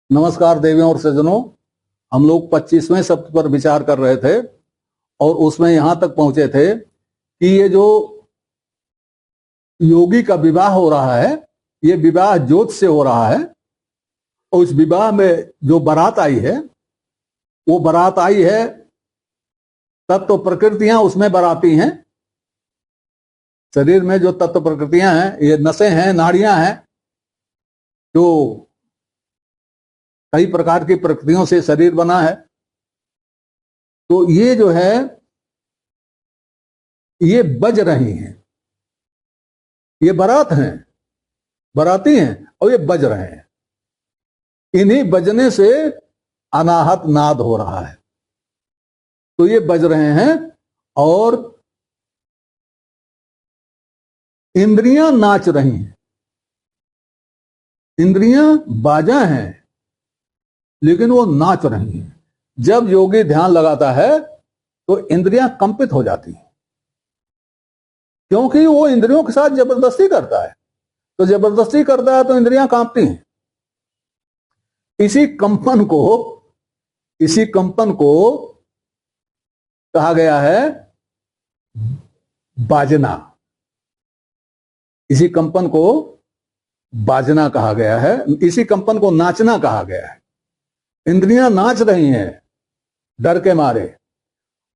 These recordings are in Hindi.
नमस्कार देवियों और सज्जनों। हम लोग 25वें सप्त पर विचार कर रहे थे और उसमें यहां तक पहुंचे थे कि ये जो योगी का विवाह हो रहा है, ये विवाह ज्योत से हो रहा है और इस विवाह में जो बारात आई है वो बारात आई है, तत्व प्रकृतियां उसमें बाराती हैं। शरीर में जो तत्व प्रकृतियां हैं, ये नसें हैं, नाड़ियां हैं, जो कई प्रकार की प्रकृतियों से शरीर बना है। तो ये जो है ये बज रही हैं, ये बारात हैं, बाराती हैं और ये बज रहे हैं। इन्हीं बजने से अनाहत नाद हो रहा है। तो ये बज रहे हैं और इंद्रियां नाच रही हैं। इंद्रियां बाजा हैं लेकिन वो नाच रही हैं। जब योगी ध्यान लगाता है तो इंद्रियां कंपित हो जाती हैं, क्योंकि वो इंद्रियों के साथ जबरदस्ती करता है। तो जबरदस्ती करता है तो इंद्रियां कांपती हैं। इसी कंपन को कहा गया है बाजना। इसी कंपन को बाजना कहा गया है, इसी कंपन को नाचना कहा गया है। इंद्रियां नाच रही हैं डर के मारे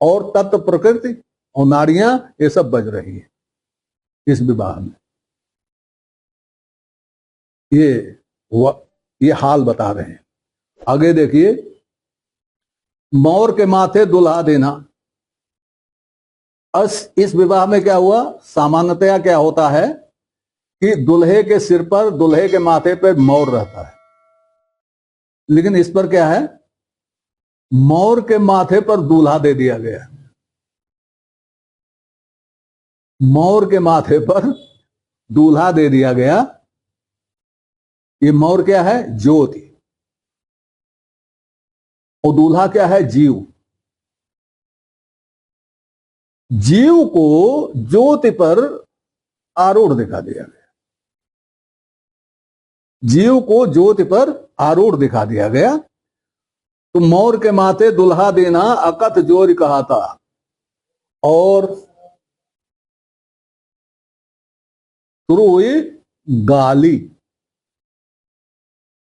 और तत्व प्रकृति और नाड़ियां ये सब बज रही हैं इस विवाह में। ये हाल बता रहे हैं। आगे देखिए, मोर के माथे दुल्हा देना। इस विवाह में क्या हुआ? सामान्यतया क्या होता है कि दुल्हे के सिर पर, दुल्हे के माथे पर मोर रहता है, लेकिन इस पर क्या है, मोर के माथे पर दूल्हा दे दिया गया। मोर के माथे पर दूल्हा दे दिया गया। ये मोर क्या है? ज्योति। और दूल्हा क्या है? जीव। जीव को ज्योति पर आरूढ़ दिखा दिया गया। जीव को ज्योति पर आरूढ़ दिखा दिया गया। तो मोर के माथे दुल्हा देना अकथ जोर कहा था। और शुरू हुई गाली।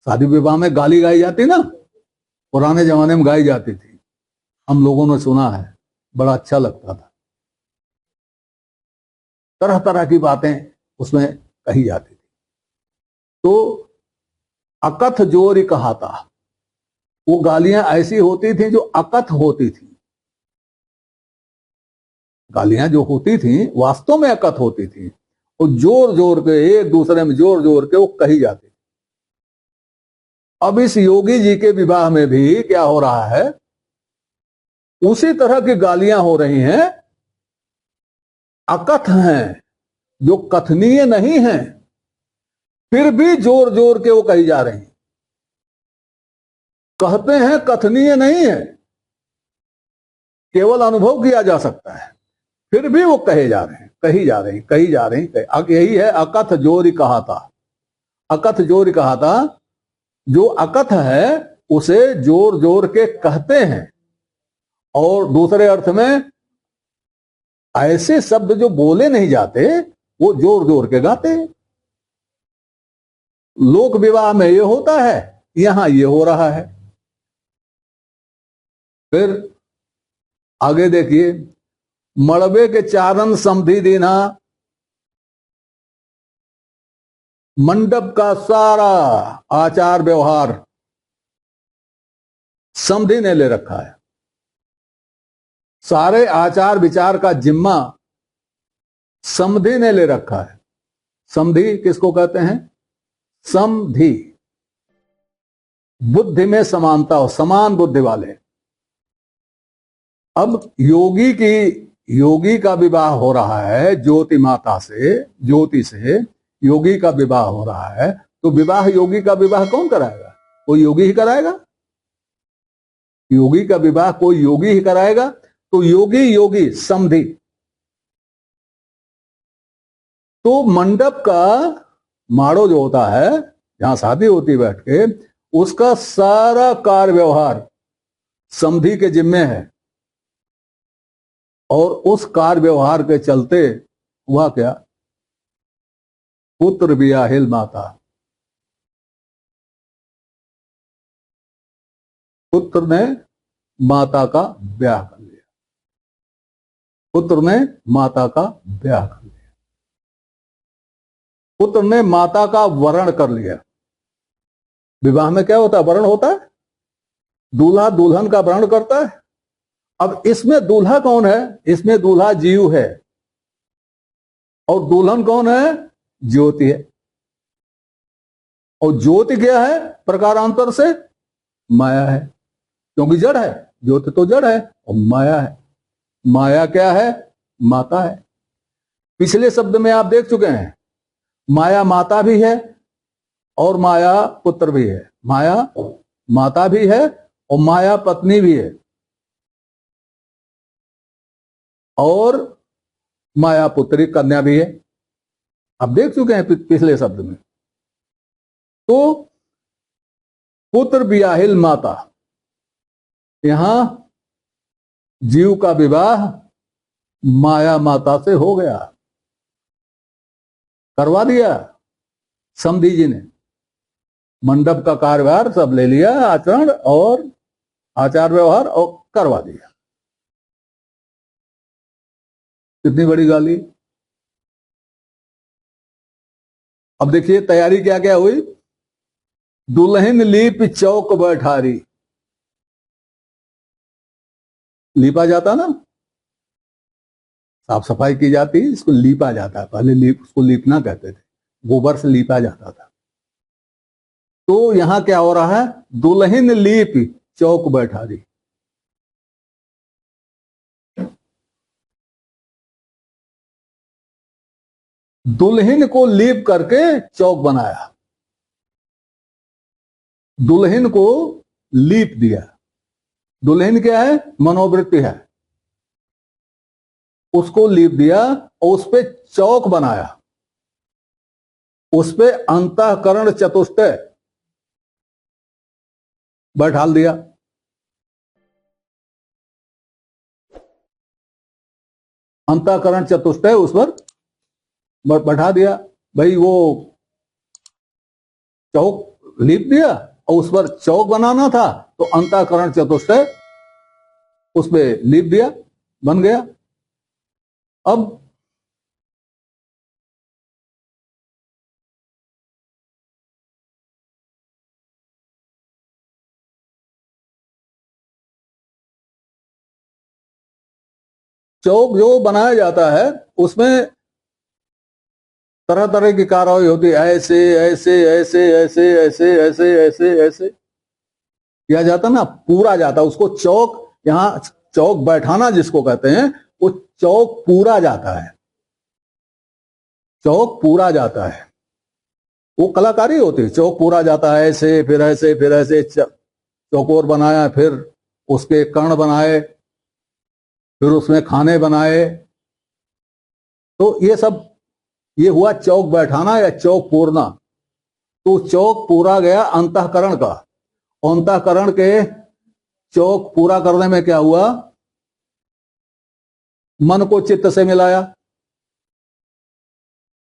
शादी विवाह में गाली गाई जाती ना, पुराने जमाने में गाई जाती थी। हम लोगों ने सुना है, बड़ा अच्छा लगता था। तरह तरह की बातें उसमें कही जाती थी। तो अकथ जोर कहा था। वो गालियां ऐसी होती थी जो अकथ होती थी। गालियां जो होती थी वास्तव में अकथ होती थी, और जोर जोर के एक दूसरे में जोर जोर के वो कही जाती थी। अब इस योगी जी के विवाह में भी क्या हो रहा है, उसी तरह की गालियां हो रही हैं। अकथ हैं, जो कथनीय नहीं हैं, फिर भी जोर जोर के वो कही जा रही हैं। कहते हैं कथनीय नहीं है, केवल अनुभव किया जा सकता है, फिर भी वो कहे जा रहे हैं, कही जा रही, कही जा रही। यही है अकथ जोर कहा था। अकथ जोर कहा था। जो अकथ है उसे जोर जोर के कहते हैं, और दूसरे अर्थ में ऐसे शब्द जो बोले नहीं जाते वो जोर जोर के गाते हैं। लोक विवाह में ये होता है, यहां ये हो रहा है। फिर आगे देखिए, मड़बे के चारण समधि देना। मंडप का सारा आचार व्यवहार समधि ने ले रखा है। सारे आचार विचार का जिम्मा समधि ने ले रखा है। समधि किसको कहते हैं? समधि, बुद्धि में समानता हो, समान बुद्धि वाले। अब योगी का विवाह हो रहा है ज्योति माता से, ज्योति से योगी का विवाह हो रहा है। तो विवाह, योगी का विवाह कौन कराएगा? कोई योगी ही कराएगा। योगी का विवाह कोई योगी ही कराएगा। तो योगी समधि। तो मंडप का माड़ो जो होता है, जहां शादी होती बैठ के, उसका सारा कार्य व्यवहार समधी के जिम्मे है, और उस कार्य व्यवहार के चलते हुआ क्या, पुत्र बियाहिल माता, पुत्र ने माता का ब्याह कर लिया, पुत्र ने माता का ब्याह कर लिया, पुत्र ने माता का वरण कर लिया। विवाह में क्या होता है, वरण होता है, दूल्हा दुल्हन का वरण करता है। अब इसमें दूल्हा कौन है, इसमें दूल्हा जीव है, और दुल्हन कौन है, ज्योति है। और ज्योति क्या है, प्रकारांतर से माया है, क्योंकि जड़ है, ज्योति तो जड़ है और माया है। माया क्या है, माता है। पिछले शब्द में आप देख चुके हैं, माया माता भी है और माया पुत्र भी है। माया माता भी है और माया पत्नी भी है, और माया पुत्री कन्या भी है। आप देख चुके हैं पिछले शब्द में। तो पुत्र बियाहिल माता, यहां जीव का विवाह माया माता से हो गया, करवा दिया समधी जी ने। मंडप का कार्यभार सब ले लिया, आचरण और आचार व्यवहार, और करवा दिया। कितनी बड़ी गाली। अब देखिए तैयारी क्या क्या हुई। दुल्हन लीप चौक बैठारी, लीपा जाता ना, साफ सफाई की जाती, इसको लीपा जाता है। पहले उसको लीपना कहते थे, गोबर से लीपा जाता था। तो यहां क्या हो रहा है, दुल्हन लीप चौक बैठारी। दुल्हन को लीप करके चौक बनाया, दुल्हन को लीप दिया। दुल्हन क्या है, मनोवृत्ति है, उसको लीप दिया और उस पे चौक बनाया, उस पे अंतःकरण चतुष्टय बैठाल दिया। अंतःकरण चतुष्टय उस पर बैठा दिया। भाई वो चौक लीप दिया और उस पर चौक बनाना था, तो अंतःकरण चतुष्टय उस पर लीप दिया, बन गया। अब चौक जो बनाया जाता है उसमें तरह तरह की कार्रवाई होती है, ऐसे ऐसे ऐसे ऐसे ऐसे ऐसे ऐसे ऐसे किया जाता ना, पूरा जाता उसको चौक। यहां चौक बैठाना जिसको कहते हैं, वो चौक पूरा जाता है, चौक पूरा जाता है, वो कलाकारी होती है। चौक पूरा जाता है, ऐसे फिर ऐसे फिर ऐसे चौकोर बनाया, फिर उसके कर्ण बनाए, फिर उसमें खाने बनाए। तो ये सब, ये हुआ चौक बैठाना या चौक पूरना। तो चौक पूरा गया अंतःकरण का, अंतःकरण के चौक पूरा करने में क्या हुआ, मन को चित्त से मिलाया,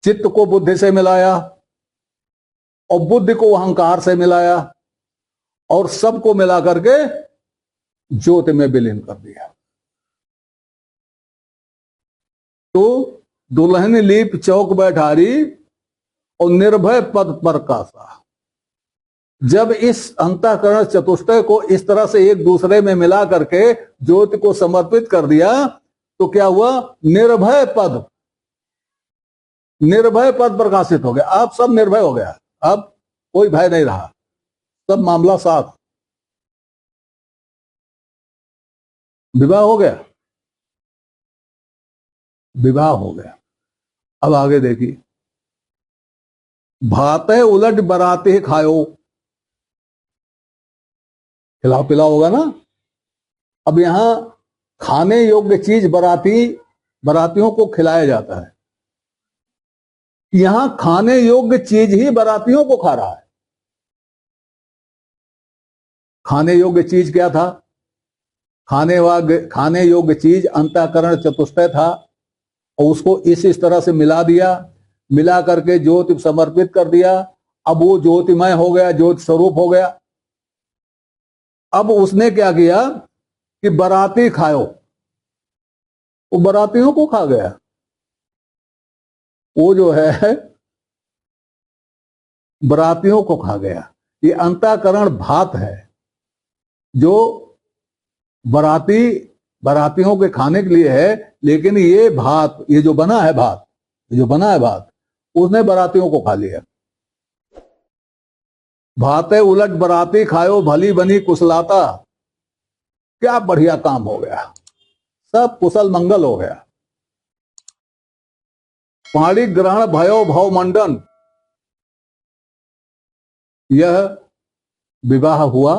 चित्त को बुद्धि से मिलाया, और बुद्धि को अहंकार से मिलाया, और सबको मिला करके ज्योति में विलीन कर दिया। तो दुल्हन लीप चौक बैठारी और निर्भय पद पर कासा। जब इस अंतःकरण चतुष्टय को इस तरह से एक दूसरे में मिला करके ज्योति को समर्पित कर दिया, तो क्या हुआ, निर्भय पद, निर्भय पद प्रकाशित हो गया। अब सब निर्भय हो गया, अब कोई भय नहीं रहा, सब मामला साफ, विवाह हो गया, विवाह हो गया। अब आगे देखिए, भाते उलट बराते खायो, खिलाओ पिलाओ होगा ना। अब यहां खाने योग्य चीज बरातियों को खिलाया जाता है। यहां खाने योग्य चीज ही बरातियों को खा रहा है। खाने योग्य चीज क्या था? खाने योग्य चीज अंतःकरण चतुष्टय था, और उसको इस तरह से मिला दिया, मिला करके ज्योति समर्पित कर दिया। अब वो ज्योतिमय हो गया, ज्योति स्वरूप हो गया। अब उसने क्या किया कि बराती खाओ, वो बरातियों को खा गया। वो जो है बरातियों को खा गया। ये अंतःकरण भात है जो बरातियों के खाने के लिए है, लेकिन ये भात, ये जो बना है भात, उसने बरातियों को खा लिया। भाते उलट बराती खायो, भली बनी कुशलाता। क्या बढ़िया काम हो गया, सब कुशल मंगल हो गया। पाणी ग्रहण भयो भव मंडन, यह विवाह हुआ।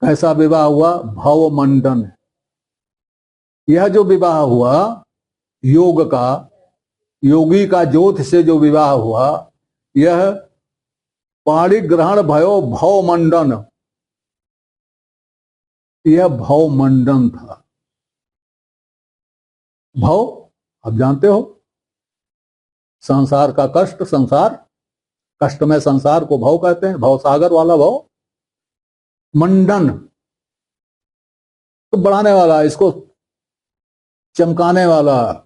कैसा विवाह हुआ? भव मंडन। यह जो विवाह हुआ योगी का ज्योति से जो विवाह हुआ, यह पाणी ग्रहण भयो भव मंडन, यह भव मंडन था। भव आप जानते हो, संसार का कष्ट, कष्ट में संसार को भव कहते हैं, भव सागर वाला भव। मंडन तो बढ़ाने वाला, इसको चमकाने वाला,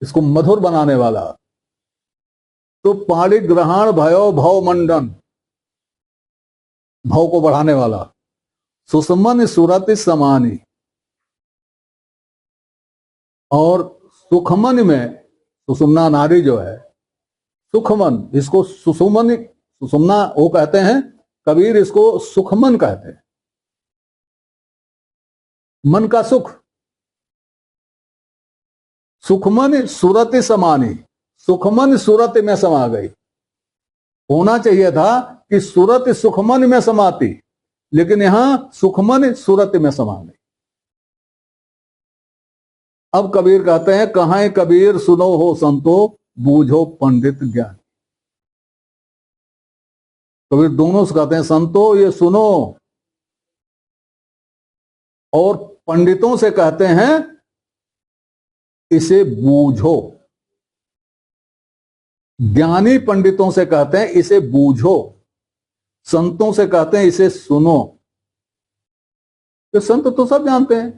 इसको मधुर बनाने वाला। तो पाणी ग्रहण भयो भव मंडन, भव को बढ़ाने वाला। सुषमन सुरति समानी, और सुखमन में, सुषुम्ना नारी जो है सुखमन, इसको सुषुम्ना वो कहते हैं, कबीर इसको सुखमन कहते हैं, मन का सुख। सुखमन सुरति समानी, सुखमन सुरति में समा गई। होना चाहिए था कि सुरति सुखमन में समाती, लेकिन यहां सुखमन सुरति में समा गई। अब कबीर कहते हैं, कहां कबीर सुनो हो संतो, बूझो पंडित ज्ञान। कबीर दोनों से कहते हैं, संतो ये सुनो, और पंडितों से कहते हैं इसे बूझो। ज्ञानी पंडितों से कहते हैं इसे बूझो, संतों से कहते हैं इसे सुनो। तो संत तो सब जानते हैं,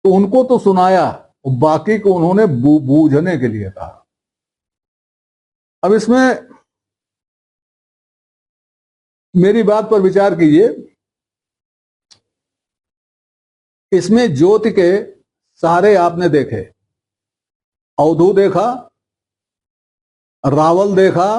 तो उनको तो सुनाया, बाकी को उन्होंने बूझने के लिए कहा। अब इसमें मेरी बात पर विचार कीजिए। इसमें ज्योति के सारे आपने देखे, अवधू देखा, रावल देखा,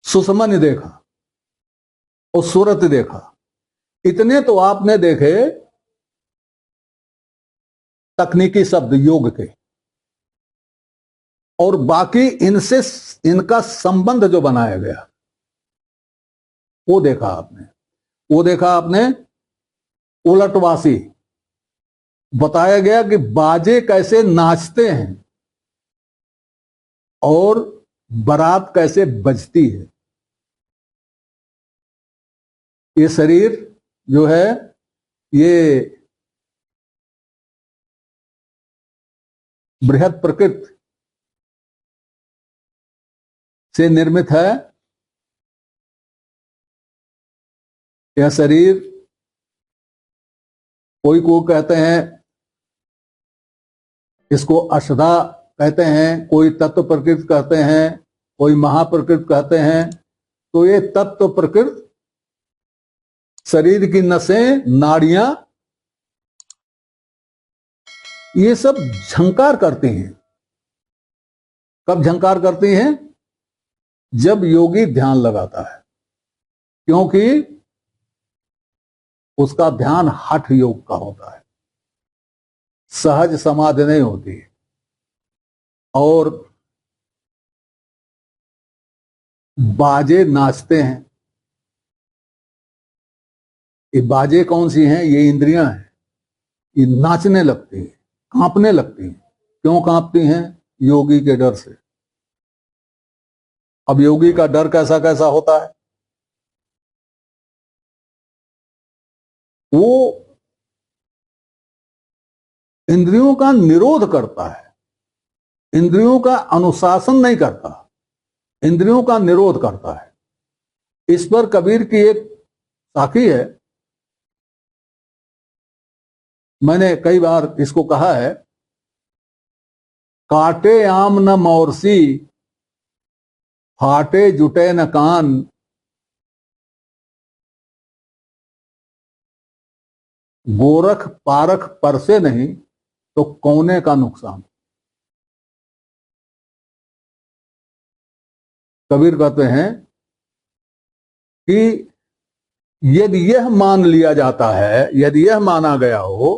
सुषमन देखा, और सूरत देखा। इतने तो आपने देखे तकनीकी शब्द योग के, और बाकी इनसे इनका संबंध जो बनाया गया वो देखा आपने। वो देखा आपने उलटवासी, बताया गया कि बाजे कैसे नाचते हैं और बारात कैसे बजती है। ये शरीर जो है ये बृहद प्रकृति से निर्मित है। यह शरीर, कोई को कहते हैं इसको अष्टा कहते हैं, कोई तत्व प्रकृति कहते हैं, कोई महाप्रकृति कहते हैं। तो ये तत्व प्रकृति, शरीर की नसें, नाड़ियां, ये सब झंकार करती हैं। कब झंकार करती हैं? जब योगी ध्यान लगाता है, क्योंकि उसका ध्यान हठ योग का होता है, सहज समाधि नहीं होती। और बाजे नाचते हैं, ये बाजे कौन सी हैं? ये इंद्रियां हैं। ये नाचने लगती हैं, कांपने लगती हैं। क्यों कांपती हैं? योगी के डर से। अब योगी का डर कैसा कैसा होता है? वो इंद्रियों का निरोध करता है, इंद्रियों का अनुशासन नहीं करता, इंद्रियों का निरोध करता है। इस पर कबीर की एक साखी है, मैंने कई बार इसको कहा है, काटे आम न मोरसी, फाटे जुटे न कान, गोरख पारख परसे नहीं तो कौने का नुकसान। कबीर कहते हैं कि यदि यह मान लिया जाता है, यदि यह माना गया हो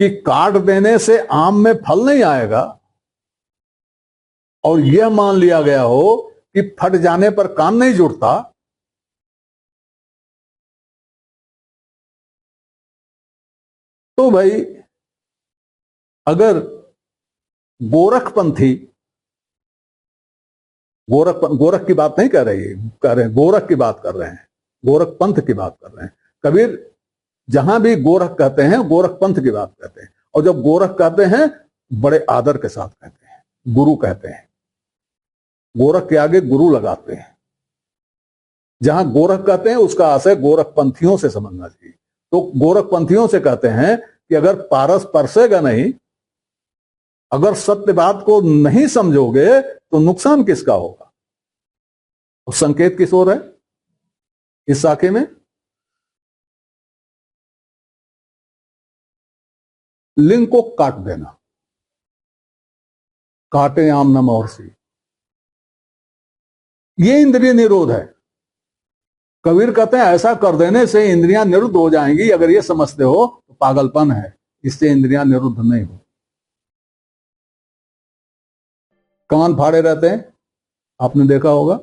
कि काट देने से आम में फल नहीं आएगा, और यह मान लिया गया हो कि फट जाने पर कान नहीं जुड़ता, तो भाई अगर गोरखपंथी, गोरख की बात नहीं कर रहे हैं, गोरख की बात कर रहे हैं, गोरख पंथ की बात कर रहे हैं। कबीर जहां भी गोरख कहते हैं, गोरख पंथ की बात कहते हैं। और जब गोरख कहते हैं बड़े आदर के साथ कहते हैं, गुरु कहते हैं, गोरख के आगे गुरु लगाते हैं। जहां गोरख कहते हैं उसका आशय गोरखपंथियों से समझना चाहिए। तो गोरखपंथियों से कहते हैं कि अगर पारस परसेगा नहीं, अगर सत्य बात को नहीं समझोगे तो नुकसान किसका होगा? और संकेत किस ओर है इस साखे में? लिंग को काट देना, काटे आम न मोरसी, ये इंद्रिय निरोध है। कबीर कहते हैं ऐसा कर देने से इंद्रियां निरुद्ध हो जाएंगी। अगर ये समझते हो तो पागलपन है, इससे इंद्रियां निरुद्ध नहीं हो। कान फाड़े रहते हैं, आपने देखा होगा,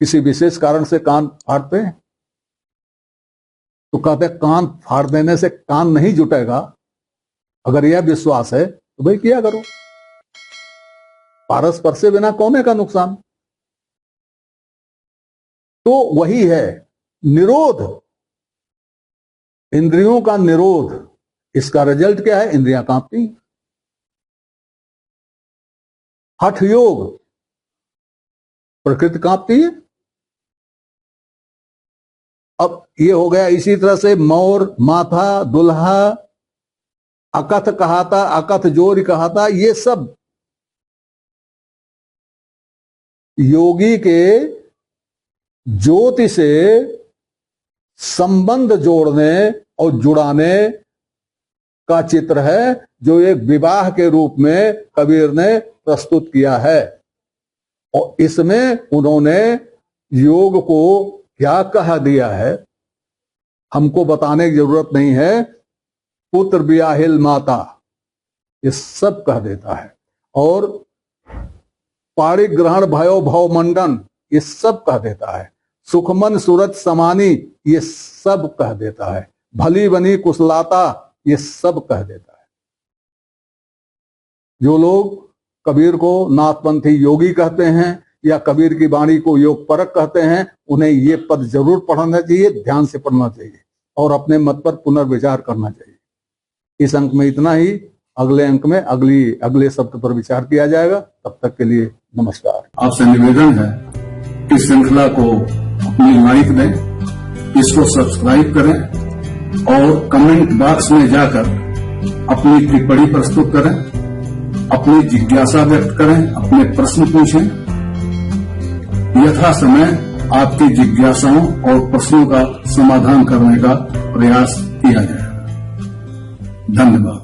किसी विशेष कारण से कान फाड़ते हैं तो कहते हैं कान फाड़ देने से कान नहीं जुटेगा। अगर यह विश्वास है तो भाई किया करो, पारस पर से बिना कौने का नुकसान। तो वही है निरोध, इंद्रियों का निरोध। इसका रिजल्ट क्या है? इंद्रियां कांपती। हठ योग, प्रकृति कांपती है। अब ये हो गया। इसी तरह से मोर, माथा, दुल्हा, अकथ कहाता, अकथ जोर कहाता, ये सब योगी के ज्योति से संबंध जोड़ने और जुड़ाने का चित्र है, जो एक विवाह के रूप में कबीर ने प्रस्तुत किया है। और इसमें उन्होंने योग को क्या कह दिया है हमको बताने की जरूरत नहीं है। पुत्र ब्याहिल माता, ये सब कह देता है। और पारिग्रहण भयो भव मंडन, ये सब कह देता है। सुखमन सूरज समानी, ये सब कह देता है। भली बनी कुशलाता, ये सब कह देता है। जो लोग कबीर को नाथपंथी योगी कहते हैं या कबीर की वाणी को योग परक कहते हैं, उन्हें ये पद जरूर पढ़ना चाहिए, ध्यान से पढ़ना चाहिए और अपने मत पर पुनर्विचार करना चाहिए। इस अंक में इतना ही। अगले अंक में अगले शब्द पर विचार किया जाएगा। तब तक के लिए नमस्कार। आपसे निवेदन है इस श्रृंखला को अपनी लाइक दें, इसको सब्सक्राइब करें और कमेंट बॉक्स में जाकर अपनी टिप्पणी प्रस्तुत करें, अपनी जिज्ञासा व्यक्त करें, अपने प्रश्न पूछें। यथा समय आपकी जिज्ञासाओं और प्रश्नों का समाधान करने का प्रयास किया जाएगा। धन्यवाद।